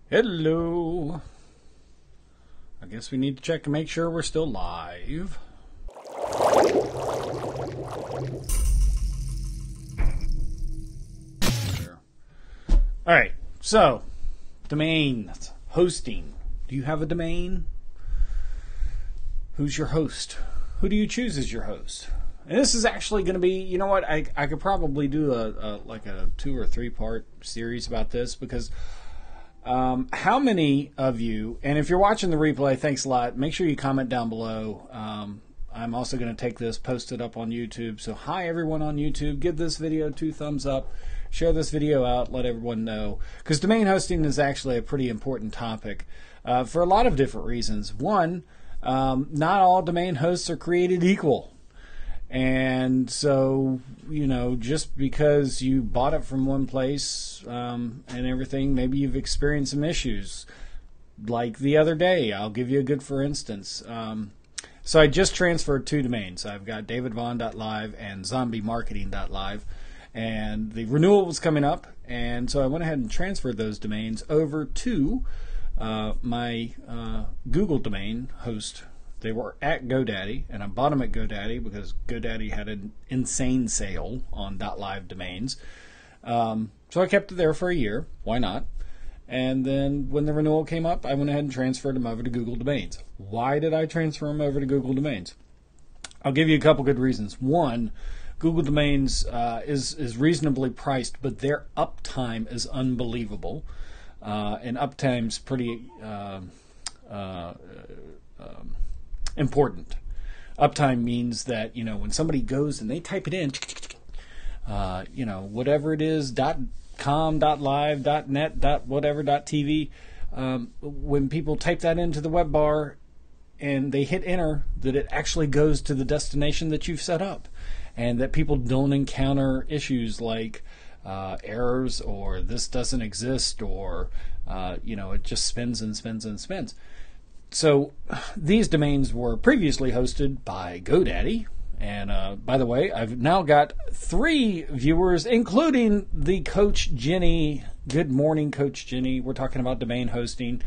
Hello. I guess we need to check to make sure we're still live. Sure. All right. So, domains, hosting. Do you have a domain? Who's your host? Who do you choose as your host? And this is actually going to be, you know what? I could probably do a 2 or 3 part series about this because how many of you, and if you're watching the replay, thanks a lot. Make sure you comment down below. I'm also going to take this, post it up on YouTube. So hi everyone on YouTube. Give this video 2 thumbs up. Share this video out. Let everyone know. Because domain hosting is actually a pretty important topic for a lot of different reasons. One, not all domain hosts are created equal. And so, you know, just because you bought it from one place and everything, maybe you've experienced some issues. Like the other day, I'll give you a good for instance. So I just transferred 2 domains. I've got davidvaughan.live and zombiemarketing.live. And the renewal was coming up, and so I went ahead and transferred those domains over to my Google domain host. They were at GoDaddy, and I bought them at GoDaddy because GoDaddy had an insane sale on .live domains. So I kept it there for a year. Why not? And then when the renewal came up, I went ahead and transferred them over to Google Domains. Why did I transfer them over to Google Domains? I'll give you a couple good reasons. One, Google Domains is reasonably priced, but their uptime is unbelievable. And uptime's pretty important. Uptime means that, you know, when somebody goes and they type it in, you know, whatever it is, .com, .live, .net, whatever, .tv, when people type that into the web bar and they hit enter, that it actually goes to the destination that you've set up, and that people don't encounter issues like errors or this doesn't exist or, you know, it just spins and spins and spins. So these domains were previously hosted by GoDaddy. And by the way, I've now got 3 viewers, including the Coach Jenny. Good morning, Coach Jenny. We're talking about domain hosting.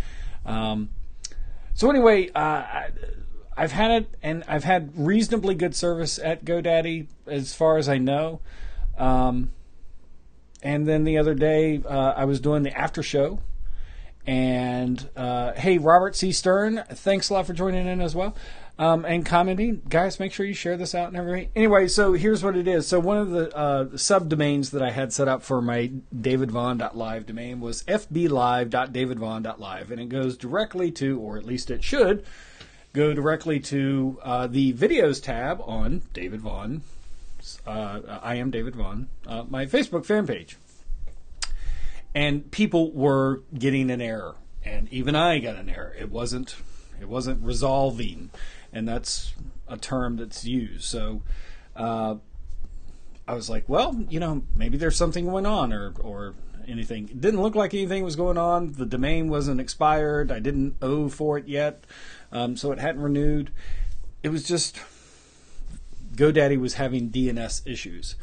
So anyway, I've had it, and I've had reasonably good service at GoDaddy as far as I know. And then the other day, I was doing the after show. And hey, Robert C. Stern, thanks a lot for joining in as well and commenting. Guys, make sure you share this out and everything. Anyway, so here's what it is. So one of the subdomains that I had set up for my davidvaughan.live domain was fblive.davidvaughan.live, and it goes directly to, or at least it should, go directly to the videos tab on David Vaughan. I am David Vaughan, my Facebook fan page. And people were getting an error, and even I got an error. It wasn't resolving, and that's a term that's used. So I was like, well, you know, maybe there's something going on or anything. It didn't look like anything was going on. The domain wasn't expired. I didn't owe for it yet, so it hadn't renewed. It was just GoDaddy was having DNS issues.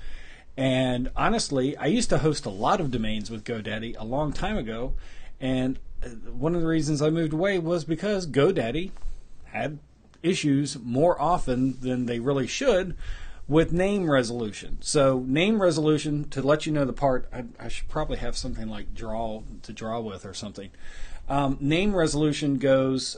And honestly, I used to host a lot of domains with GoDaddy a long time ago, and one of the reasons I moved away was because GoDaddy had issues more often than they really should with name resolution. So name resolution, to let you know the part, I should probably have something like draw with or something. Name resolution goes,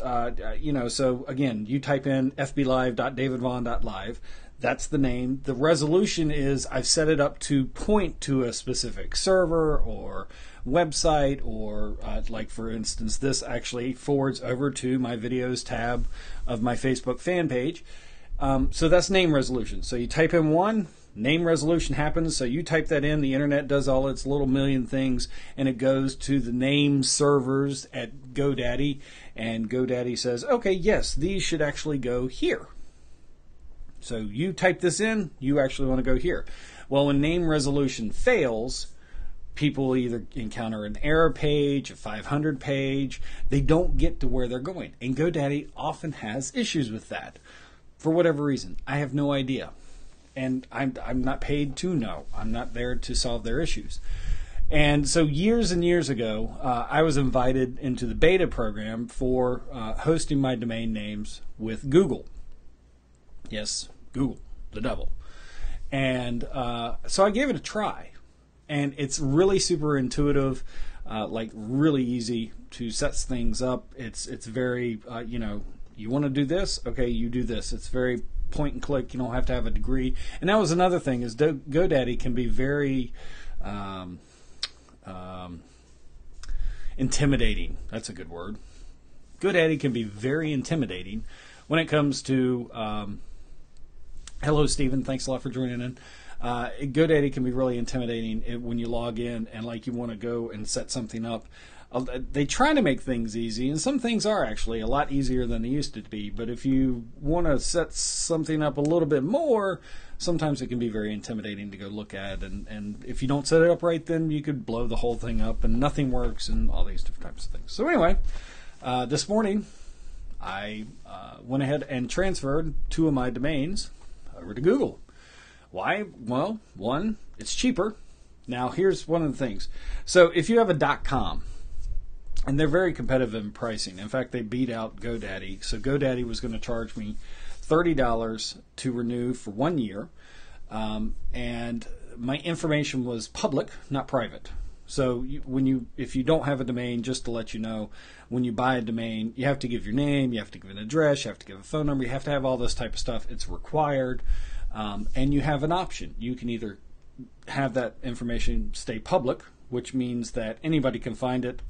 you know, so again, you type in fblive.davidvaughan.live. That's the name. The resolution is I've set it up to point to a specific server or website, or like for instance, this actually forwards over to my videos tab of my Facebook fan page. So that's name resolution. So you type in 1, name resolution happens. So you type that in, the internet does all its little million things, and it goes to the name servers at GoDaddy, and GoDaddy says, okay, yes, these should actually go here. So you type this in, you actually want to go here. Well, when name resolution fails, people either encounter an error page, a 500 page, they don't get to where they're going. And GoDaddy often has issues with that for whatever reason. I have no idea. And I'm not paid to know. I'm not there to solve their issues. And so years and years ago, I was invited into the beta program for hosting my domain names with Google. Yes, Google, the devil. And so I gave it a try. And it's really super intuitive, like really easy to set things up. It's very, you want to do this? Okay, you do this. It's very point and click. You don't have to have a degree. And that was another thing is GoDaddy can be very intimidating. That's a good word. GoDaddy can be very intimidating when it comes to hello, Stephen. Thanks a lot for joining in. GoDaddy can be really intimidating when you log in and like you want to go and set something up. They try to make things easy, and some things are actually a lot easier than they used to be. But if you want to set something up a little bit more, sometimes it can be very intimidating to go look at. And if you don't set it up right, then you could blow the whole thing up and nothing works and all these different types of things. So anyway, this morning I went ahead and transferred 2 of my domains over to Google. Why? Well, one, it's cheaper. Now, here's one of the things. So if you have a .com, and they're very competitive in pricing. In fact, they beat out GoDaddy. So GoDaddy was going to charge me $30 to renew for 1 year. And my information was public, not private. So if you don't have a domain, just to let you know, when you buy a domain, you have to give your name, you have to give an address, you have to give a phone number, you have to have all this type of stuff. It's required. And you have an option. You can either have that information stay public, which means that anybody can find it.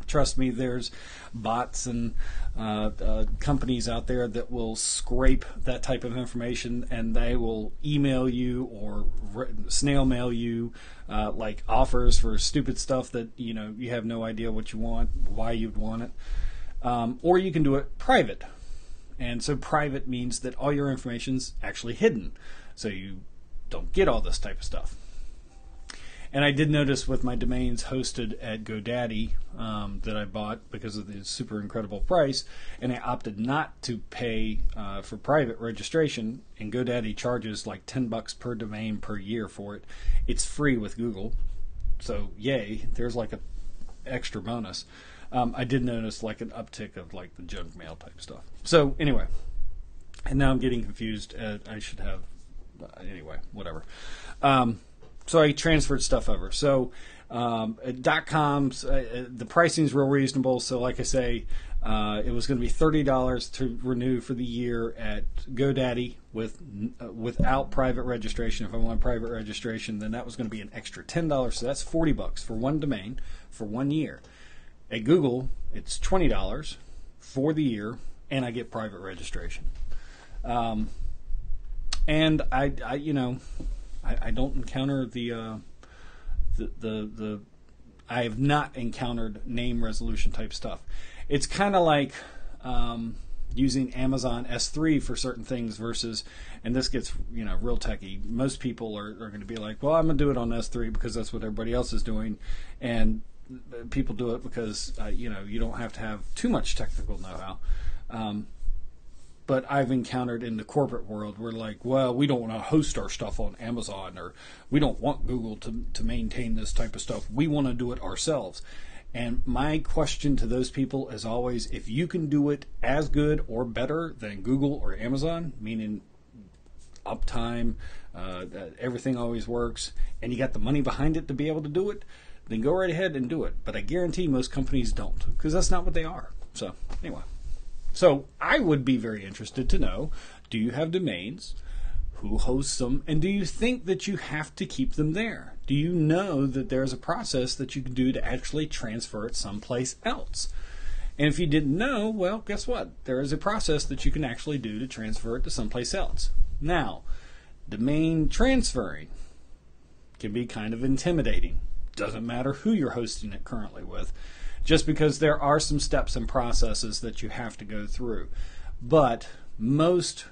Trust me, there's bots and companies out there that will scrape that type of information, and they will email you or snail mail you like offers for stupid stuff that you have no idea what you want, why you'd want it. Or you can do it private. And so private means that all your information's actually hidden, so you don't get all this type of stuff. And I did notice with my domains hosted at GoDaddy that I bought because of the super incredible price, and I opted not to pay for private registration, and GoDaddy charges like $10 per domain per year for it. It's free with Google, so yay, there's like an extra bonus. I did notice like an uptick of like the junk mail type stuff. So anyway, and now I'm getting confused. I should have, anyway, whatever. So I transferred stuff over. So .coms, the pricing is real reasonable. So like I say, it was going to be $30 to renew for the year at GoDaddy without private registration. If I want private registration, then that was going to be an extra $10. So that's $40 for one domain for 1 year. At Google, it's $20 for the year, and I get private registration. And I don't encounter the I have not encountered name resolution type stuff. It's kind of like using Amazon S3 for certain things versus, and this gets real techie. Most people are going to be like, well, I'm going to do it on S3 because that's what everybody else is doing, and people do it because you don't have to have too much technical know-how. But I've encountered in the corporate world, we're like, well, we don't want to host our stuff on Amazon, or we don't want Google to maintain this type of stuff. We want to do it ourselves. And my question to those people is always, if you can do it as good or better than Google or Amazon, meaning uptime, everything always works, and you got the money behind it to be able to do it, then go right ahead and do it. But I guarantee most companies don't, because that's not what they are. So anyway. So I would be very interested to know, do you have domains? Who hosts them? And do you think that you have to keep them there? Do you know that there's a process that you can do to actually transfer it someplace else? And if you didn't know, well, guess what? There is a process that you can actually do to transfer it to someplace else. Now, domain transferring can be kind of intimidating. Doesn't matter who you're hosting it currently with, just because there are some steps and processes that you have to go through. But most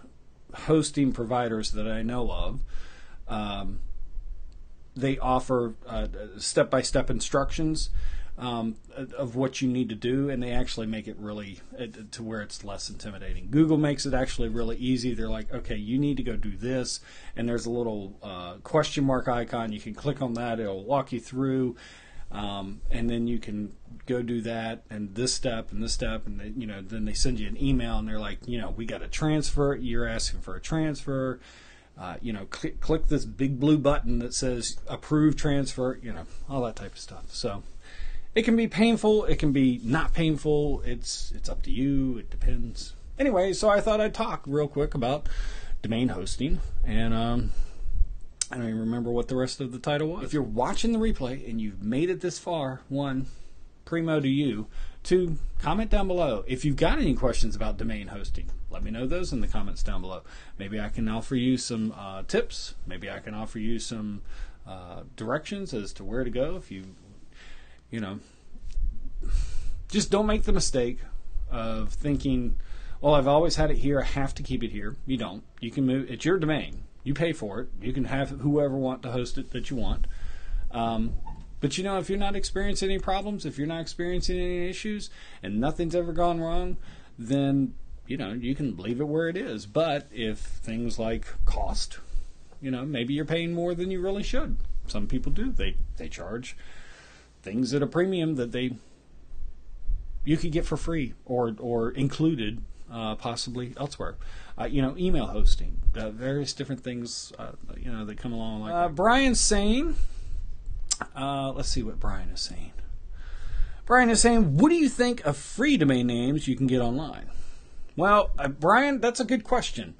hosting providers that I know of, they offer step-by-step instructions. of what you need to do, and they actually make it really to where it's less intimidating. Google makes it actually really easy. They're like, okay, you need to go do this, and there's a little question mark icon. You can click on that. It'll walk you through, and then you can go do that and this step and this step, and then they send you an email, and they're like, we got to transfer it. You're asking for a transfer. Click this big blue button that says approve transfer, all that type of stuff. So it can be painful. It can be not painful. It's up to you. It depends. Anyway, so I thought I'd talk real quick about domain hosting. And I don't even remember what the rest of the title was. If you're watching the replay and you've made it this far, one, primo to you. Two, comment down below. If you've got any questions about domain hosting, let me know those in the comments down below. Maybe I can offer you some tips. Maybe I can offer you some directions as to where to go. If just don't make the mistake of thinking, well, I've always had it here, I have to keep it here. You don't. You can move. It's your domain. You pay for it. You can have whoever want to host it that you want. But if you're not experiencing any problems, if you're not experiencing any issues, and nothing's ever gone wrong, then you can leave it where it is. But if things like cost, maybe you're paying more than you really should. Some people do. They charge things at a premium that you could get for free or included possibly elsewhere. Email hosting, various different things that come along like that. Brian's saying, let's see what Brian is saying. Brian is saying, what do you think of free domain names you can get online? Well, Brian, that's a good question.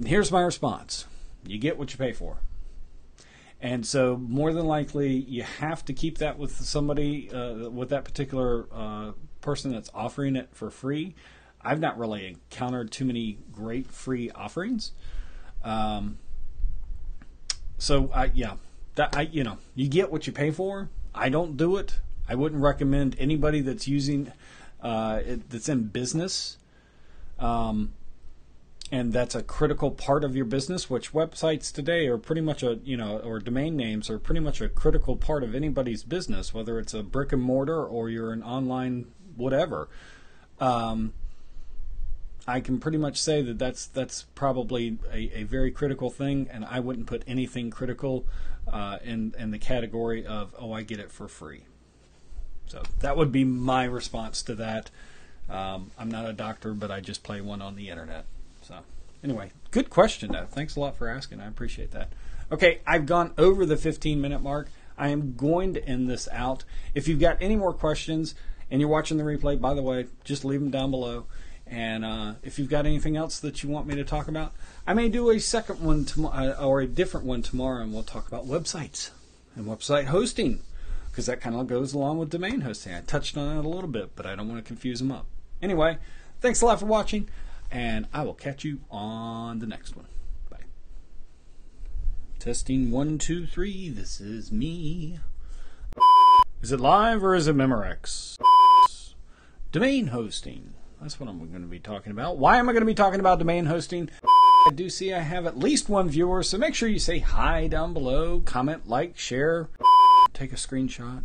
Here's my response. You get what you pay for. And so more than likely, you have to keep that with somebody, with that particular person that's offering it for free. I've not really encountered too many great free offerings. You get what you pay for. I don't do it. I wouldn't recommend anybody that's using that's in business, and that's a critical part of your business. Which websites today are pretty much or domain names are pretty much a critical part of anybody's business, whether it's a brick and mortar or you're an online whatever. I can pretty much say that that's probably a very critical thing, and I wouldn't put anything critical in the category of, I get it for free. So that would be my response to that. I'm not a doctor, but I just play one on the internet. So anyway, good question, though. Thanks a lot for asking. I appreciate that. Okay, I've gone over the 15-minute mark. I am going to end this out. If you've got any more questions and you're watching the replay, by the way, just leave them down below. And if you've got anything else that you want me to talk about, I may do a second one tomorrow or a different one tomorrow, and we'll talk about websites and website hosting, because that kind of goes along with domain hosting. I touched on it a little bit, but I don't want to confuse them up. Anyway, thanks a lot for watching, and I will catch you on the next one. Bye. Testing 1, 2, 3. This is me. Is it live or is it Memorex? Domain hosting. That's what I'm going to be talking about. Why am I going to be talking about domain hosting? I do see I have at least one viewer, so make sure you say hi down below, comment, like, share, take a screenshot.